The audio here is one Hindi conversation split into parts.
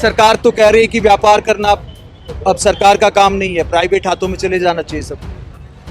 सरकार तो कह रही है कि व्यापार करना अब सरकार का काम नहीं है, प्राइवेट हाथों में चले जाना चाहिए सब।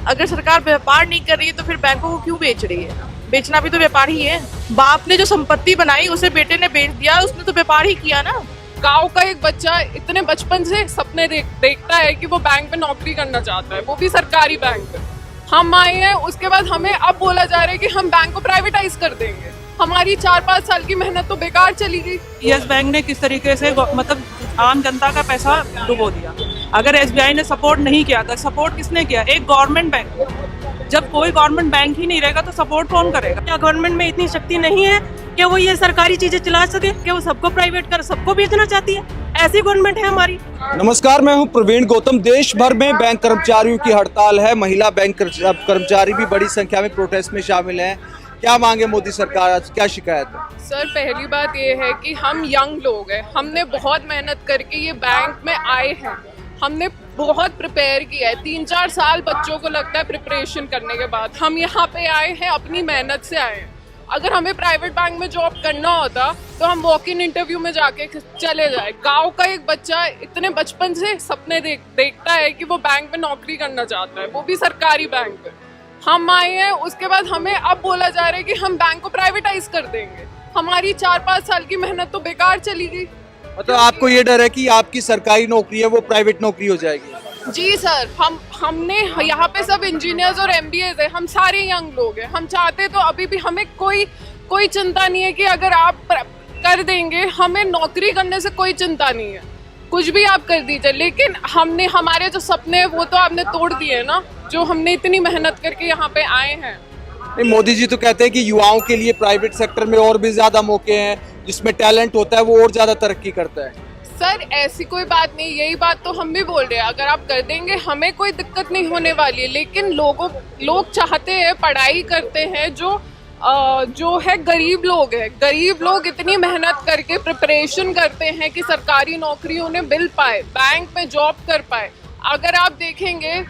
अगर सरकार व्यापार नहीं कर रही है तो फिर बैंकों को क्यों बेच रही है? बेचना भी तो व्यापार ही है। बाप ने जो संपत्ति बनाई उसे बेटे ने बेच दिया, उसने तो व्यापार ही किया ना। गांव का एक बच्चा इतने बचपन से सपने देखता है कि वो बैंक में नौकरी करना चाहता है, वो भी सरकारी बैंक में। हम आए हैं, उसके बाद हमें अब बोला जा रहा है कि हम बैंक को प्राइवेटाइज कर देंगे। हमारी 4-5 साल की मेहनत तो बेकार चली गई। यस बैंक ने किस तरीके से मतलब आम जनता का पैसा डुबो दिया। अगर एसबीआई ने सपोर्ट नहीं किया था, सपोर्ट किसने किया? एक गवर्नमेंट बैंक। जब कोई गवर्नमेंट बैंक ही नहीं रहेगा तो सपोर्ट कौन करेगा? क्या गवर्नमेंट में इतनी शक्ति नहीं है कि वो ये सरकारी चीजें चला सके, कि वो सबको प्राइवेट कर सबको बेचना चाहती है? ऐसी गवर्नमेंट है हमारी। नमस्कार, मैं हूं प्रवीण गौतम। देश भर में बैंक कर्मचारियों की हड़ताल है। महिला बैंक कर्मचारी भी बड़ी संख्या में प्रोटेस्ट में शामिल हैं। क्या मांगे मोदी सरकार, क्या शिकायत है? सर, पहली बात ये है कि हम यंग लोग हैं, हमने बहुत मेहनत करके ये बैंक में आए हैं। हमने बहुत प्रिपेयर किया है, 3-4 साल बच्चों को लगता है प्रिपरेशन करने के बाद। हम यहाँ पे आए हैं, अपनी मेहनत से आए हैं। अगर हमें प्राइवेट बैंक में जॉब करना होता तो हम वॉक इन इंटरव्यू में जाके चले जाए। गांव का एक बच्चा इतने बचपन से सपने देखता है कि वो बैंक में नौकरी करना चाहता है, वो भी सरकारी बैंक में। हम आए हैं, उसके बाद हमें अब बोला जा रहा है कि हम बैंक को प्राइवेटाइज कर देंगे। हमारी 4-5 साल की मेहनत तो बेकार चली गई। मतलब आपको ये डर है कि आपकी सरकारी नौकरी है वो प्राइवेट नौकरी हो जाएगी? जी सर, हमने यहाँ पे सब इंजीनियर्स और MBAs है, हम सारे यंग लोग हैं। हम चाहते तो अभी भी हमें कोई चिंता नहीं है कि अगर आप कर देंगे, हमें नौकरी करने से कोई चिंता नहीं है, कुछ भी आप कर दीजिए। लेकिन हमने हमारे जो सपने हैं वो तो आपने तोड़ दिए ना, जो हमने इतनी मेहनत करके यहाँ पे आए हैं। नहीं, मोदी जी तो कहते हैं कि युवाओं के लिए प्राइवेट सेक्टर में और भी ज्यादा मौके हैं, जिसमें टैलेंट होता है वो और ज्यादा तरक्की करता है। सर, ऐसी कोई बात नहीं, यही बात तो हम भी बोल रहे हैं। अगर आप कर देंगे हमें कोई दिक्कत नहीं होने वाली है। लेकिन लोग चाहते हैं, पढ़ाई करते हैं, जो है गरीब लोग हैं। गरीब लोग इतनी मेहनत करके प्रिपरेशन करते हैं कि सरकारी नौकरी उन्हें मिल पाए, बैंक में जॉब कर पाए। अगर आप देखेंगे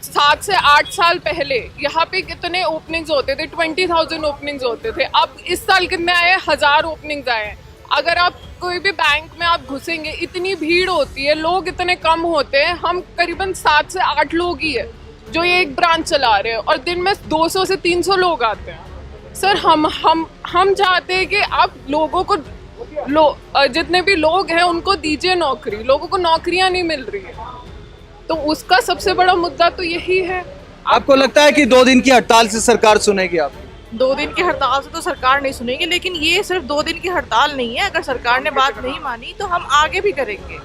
7 से 8 साल पहले यहाँ पे कितने ओपनिंग्स होते थे, 20,000 ओपनिंग्स होते थे। अब इस साल कितने आए हैं? 1000 ओपनिंग्स आए हैं। अगर आप कोई भी बैंक में आप घुसेंगे, इतनी भीड़ होती है, लोग इतने कम होते हैं। हम करीबन 7 से 8 लोग ही है जो ये एक ब्रांच चला रहे हैं, और दिन में 200 से 300 लोग आते हैं। सर, हम चाहते हैं कि आप लोगों को जितने भी लोग हैं उनको दीजिए नौकरी। लोगों को नौकरियां नहीं मिल रही है, तो उसका सबसे बड़ा मुद्दा तो यही है। आपको लगता है कि 2 दिन की हड़ताल से सरकार सुनेगी आप? 2 दिन की हड़ताल से तो सरकार नहीं सुनेगी, लेकिन ये सिर्फ 2 दिन की हड़ताल नहीं है। अगर सरकार ने बात नहीं मानी तो हम आगे भी करेंगे,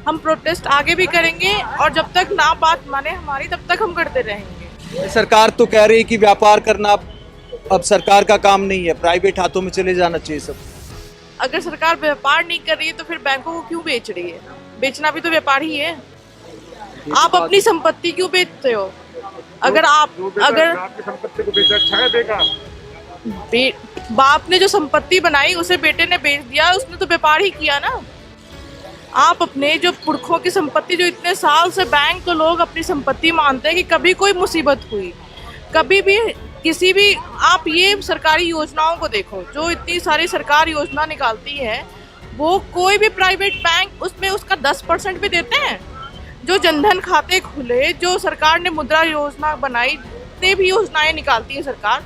हम प्रोटेस्ट आगे भी करेंगे, और जब तक ना बात माने हमारी तब तक हम करते रहेंगे। सरकार तो कह रही है कि व्यापार करना अब सरकार का काम नहीं है, प्राइवेट हाथों में चले जाना चाहिए सब। अगर सरकार व्यापार नहीं कर रही है तो फिर बैंकों को क्यों बेच रही है? बेचना भी तो व्यापार ही है। आप अपनी संपत्ति क्यों बेचते हो? अगर आपकी संपत्ति को बेचा, अच्छा है बेकार? बाप ने जो संपत्ति बनाई उसे बेटे ने बेच दिया, उसने तो व्यापार ही किया ना। आप अपने जो पुरखों की संपत्ति, जो इतने साल से बैंक को लोग अपनी संपत्ति मानते हैं कि कभी कोई मुसीबत हुई, कभी भी किसी भी, आप ये सरकारी योजनाओं को देखो, जो इतनी सारी सरकार योजना निकालती है, वो कोई भी प्राइवेट बैंक उसमें उसका 10% भी देते हैं। जो जनधन खाते खुले, जो सरकार ने मुद्रा योजना बनाई, जितने भी योजनाएं निकालती है सरकार,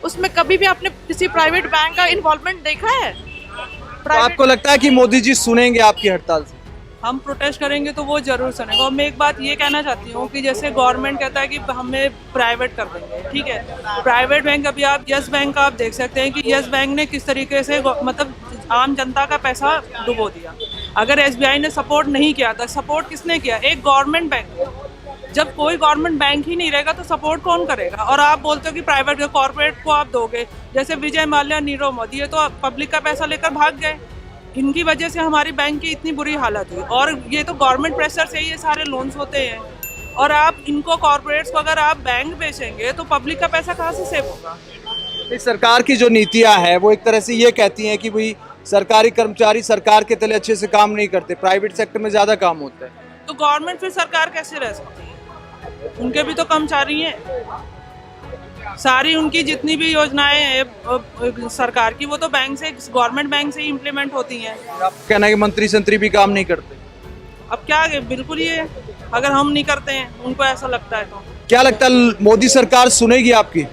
उसमें कभी भी आपने किसी प्राइवेट बैंक का इन्वॉल्वमेंट देखा है? तो आपको लगता है कि मोदी जी सुनेंगे आपकी हड़ताल से? हम प्रोटेस्ट करेंगे तो वो जरूर सुनेगा। और मैं एक बात ये कहना चाहती हूँ कि जैसे गवर्नमेंट कहता है कि हमें प्राइवेट कर देंगे, ठीक है, प्राइवेट बैंक, अभी आप यस बैंक का आप देख सकते हैं कि यस बैंक ने किस तरीके से मतलब आम जनता का पैसा डुबो दिया। अगर एसबीआई ने सपोर्ट नहीं किया था, सपोर्ट किसने किया? एक गवर्नमेंट बैंक। जब कोई गवर्नमेंट बैंक ही नहीं रहेगा तो सपोर्ट कौन करेगा? और आप बोलते हो कि प्राइवेट कॉर्पोरेट को आप दोगे। जैसे विजय माल्या, नीरव मोदी, ये तो पब्लिक का पैसा लेकर भाग गए। इनकी वजह से हमारी बैंक की इतनी बुरी हालत हुई, और ये तो गवर्नमेंट प्रेशर से ये सारे लोन्स होते हैं। और आप इनको कॉर्पोरेट्स को अगर आप बैंक बेचेंगे तो पब्लिक का पैसा कहाँ से सेव होगा? इस सरकार की जो नीतियां है वो एक तरह से ये कहती हैं कि भाई सरकारी कर्मचारी सरकार के तले अच्छे से काम नहीं करते, प्राइवेट सेक्टर में ज्यादा काम होता है। तो गवर्नमेंट फिर सरकार कैसे रह सकती है? उनके भी तो कर्मचारी हैं। सारी उनकी जितनी भी योजनाएं हैं सरकार की, वो तो बैंक से, गवर्नमेंट बैंक से ही इम्प्लीमेंट होती हैं। आप कहना है कि मंत्री संतरी भी काम नहीं करते? अब क्या बिल्कुल ये, अगर हम नहीं करते हैं, उनको ऐसा लगता है तो क्या लगता है मोदी सरकार सुनेगी आपकी?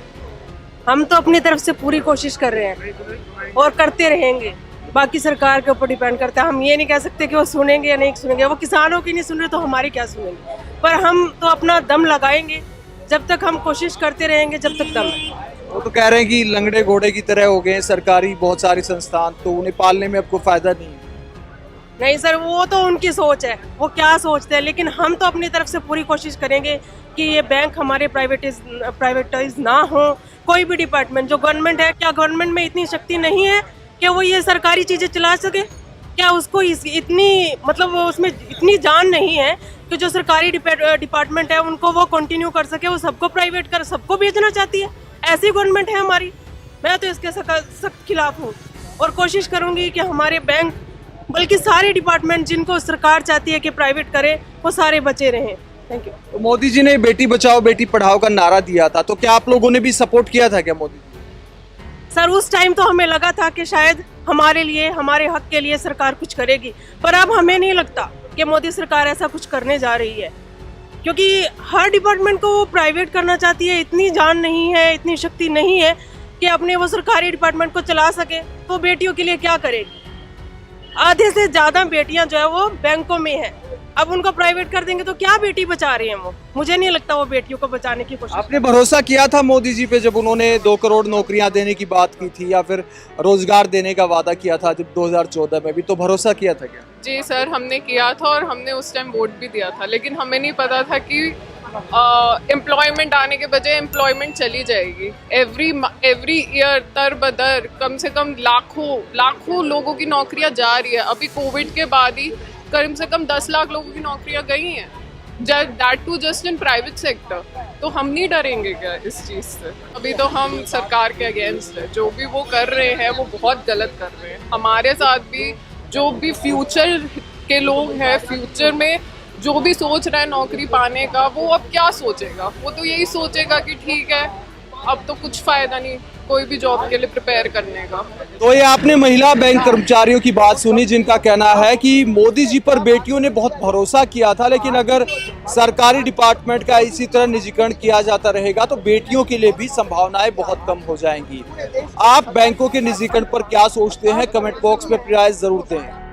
हम तो अपनी तरफ से पूरी कोशिश कर रहे हैं और करते रहेंगे। बाकी सरकार के ऊपर डिपेंड करता है। हम ये नहीं कह सकते कि वो सुनेंगे या नहीं सुनेंगे। वो किसानों की नहीं सुन रहे तो हमारी क्या सुनेंगे? पर हम तो अपना दम लगाएंगे। जब तक हम कोशिश करते रहेंगे, जब तक दम है। वो तो कह रहे हैं कि लंगड़े घोड़े की तरह हो गए हैं सरकारी बहुत सारी संस्थान, तो उन्हें पालने में अब कोई फायदा नहीं है। नहीं सर, वो तो उनकी सोच है, वो क्या सोचते हैं। लेकिन हम तो अपनी तरफ से पूरी कोशिश करेंगे कि ये बैंक हमारे प्राइवेटाइज ना हो। कोई भी डिपार्टमेंट जो गवर्नमेंट है, क्या गवर्नमेंट में इतनी शक्ति नहीं है कि वो ये सरकारी चीज़ें चला सके? क्या उसको इतनी मतलब उसमें इतनी जान नहीं है कि जो सरकारी डिपार्टमेंट है उनको वो कंटिन्यू कर सके? वो सबको प्राइवेट कर, सबको बेचना चाहती है। ऐसी गवर्नमेंट है हमारी। मैं तो इसके सख्त खिलाफ हूँ और कोशिश करूँगी कि हमारे बैंक, बल्कि सारे डिपार्टमेंट जिनको सरकार चाहती है कि प्राइवेट करे, वो सारे बचे रहें। Thank you. तो मोदी जी ने बेटी बचाओ बेटी पढ़ाओ का नारा दिया था, तो क्या आप लोगों ने भी सपोर्ट किया था क्या मोदी जी? सर, उस टाइम तो हमें लगा था कि शायद हमारे लिए, हमारे हक के लिए सरकार कुछ करेगी, पर अब हमें नहीं लगता कि मोदी सरकार ऐसा कुछ करने जा रही है, क्योंकि हर डिपार्टमेंट को वो प्राइवेट करना चाहती है। इतनी जान नहीं है, इतनी शक्ति नहीं है कि अपने वो सरकारी डिपार्टमेंट को चला सके। तो बेटियों के लिए क्या करेगी? आधे से ज़्यादा बेटियां जो है वो बैंकों में है। अब उनको प्राइवेट कर देंगे तो क्या बेटी बचा रहे हैं वो? मुझे नहीं लगता वो बेटियों को बचाने की कोशिश। आपने भरोसा किया था मोदी जी पे जब उन्होंने 2 करोड़ नौकरियां देने की बात की थी, या फिर रोजगार देने का वादा किया था जब 2014 में भी, तो भरोसा किया था क्या? जी सर, हमने किया था और हमने उस टाइम वोट भी दिया था, लेकिन हमें नहीं पता था कि एम्प्लॉयमेंट आने के बजाय एम्प्लॉयमेंट चली जाएगी। एवरी ईयर दर बदर कम से कम लाखों लोगों की नौकरियां जा रही है। अभी कोविड के बाद ही कम से कम 10 लाख लोगों की नौकरियां गई हैं, that too just in private sector. तो हम नहीं डरेंगे क्या इस चीज़ से? अभी तो हम सरकार के अगेंस्ट है। जो भी वो कर रहे हैं वो बहुत गलत कर रहे हैं। हमारे साथ भी जो भी फ्यूचर के लोग हैं, फ्यूचर में जो भी सोच रहा है नौकरी पाने का, वो अब क्या सोचेगा? वो तो यही सोचेगा कि ठीक है, अब तो कुछ फायदा नहीं कोई भी जॉब के लिए प्रिपेयर करने का। तो ये आपने महिला बैंक कर्मचारियों की बात सुनी, जिनका कहना है कि मोदी जी पर बेटियों ने बहुत भरोसा किया था, लेकिन अगर सरकारी डिपार्टमेंट का इसी तरह निजीकरण किया जाता रहेगा तो बेटियों के लिए भी संभावनाएं बहुत कम हो जाएंगी। आप बैंकों के निजीकरण पर क्या सोचते हैं? कमेंट बॉक्स में अपनी राय जरूर दें।